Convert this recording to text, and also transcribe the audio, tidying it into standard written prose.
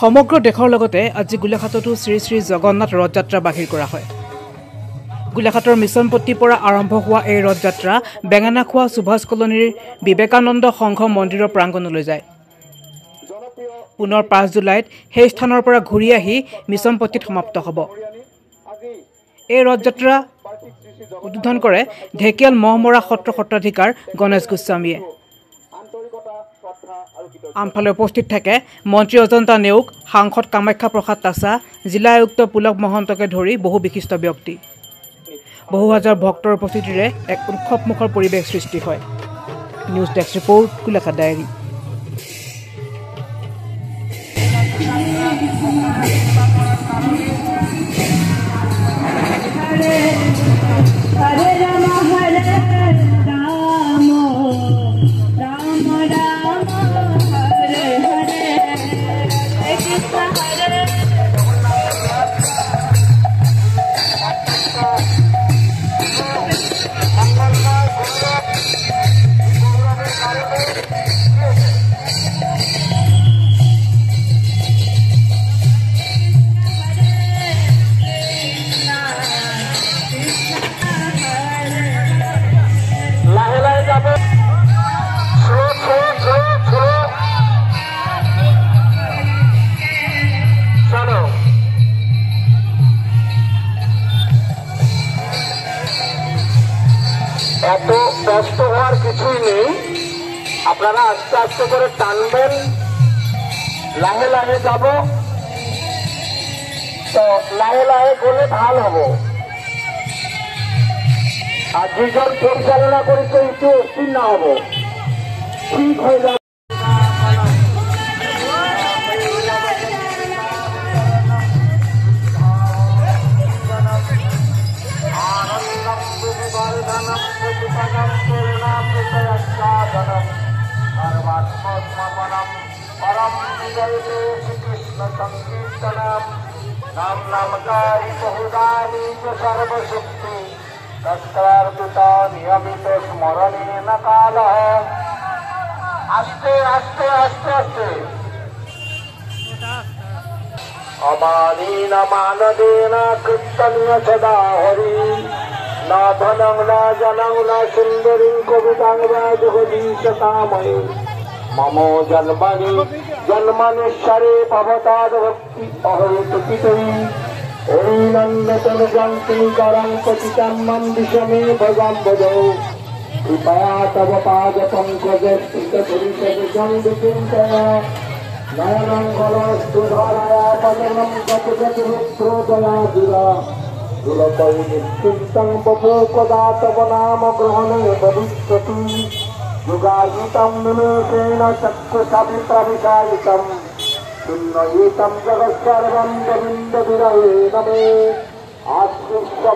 সমগ্ৰ দেশৰ লগতে আজি গোলাঘাটতো শ্ৰী শ্ৰী জগন্নাথ ৰথযাত্ৰা বাহিৰ কৰা হয়। গোলাঘাটৰ মিছনপট্টিৰ পৰা আৰম্ভ হোৱা এই ৰথযাত্ৰা বেঙেনাখোৱা সুভাষ কলনীৰ বিবেকানন্দ সংঘ মন্দিৰৰ প্ৰাংগণলৈ যায়। পুনৰ ৫ জুলাইত সেই স্থানৰ পৰা ঘূৰি আহি মিছনপট্টিত সমাপ্ত হ'ব। এই ৰথযাত্ৰা উদ্বোধন কৰে ঢেকিয়াল মহমৰা সত্ৰ সত্ৰাধিকাৰ গণেশ গোস্বামীয়ে। আনফালে উপস্থিত থাকে মন্ত্ৰী অজন্তা নেওগ, সাংসদ কামাখ্যা প্ৰসাদ তাছা, জিলা আয়ুক্ত পুলক মহন্তকে ধৰি বহু বিশিষ্ট ব্যক্তি। বহু হাজাৰ ভক্তৰ উপস্থিতিৰে এক উৎসৱমুখৰ পৰিৱেশ সৃষ্টি হয়। News desk report, Golaghat diary. এত ব্যস্ত হওয়ার কিছুই নেই, আপনারা আস্তে আস্তে করে টানবেন, লাহে লাহে যাব, তো লাহে লাহে গেলে ভাল হব। আর দুজন পরিচালনা করেছে একটু অস্থির না হব, ঠিক হয়ে যাবে। श्रीकृष्ण संकीर्तनम नाम नामकारी बहुदानी सर्वशक्ति तस्कर्पिता नियमित स्मरणे न काल। आस्ते आस्ते आस्ते आस्ते अमानीन मानदेन कृतनीय सदा हरि न धनं न जनं न सुंदरी कवितां जगदीशतामयी ममो जन्मनि जन्मनिश्वरे भवताद भक्ति अहैतुकितई ओनन्दतन जंतीकरं पतितं मम विषमे भजं भजौ कृपया तव पाद पंकजस्थितपुरुषं विचिन्तया नयनं कलस्तु धारया पदनं गतगतरुद्रोदयादिरा दुरतौ निश्चिन्तं बभो कदा तव नाम ग्रहणे भविष्यति युगायितं निमेषेण चक्षुषाभिप्रविशायितं चिन्मयितं जगत्सर्वं गोविन्दविरहे नमे आश्रिष्य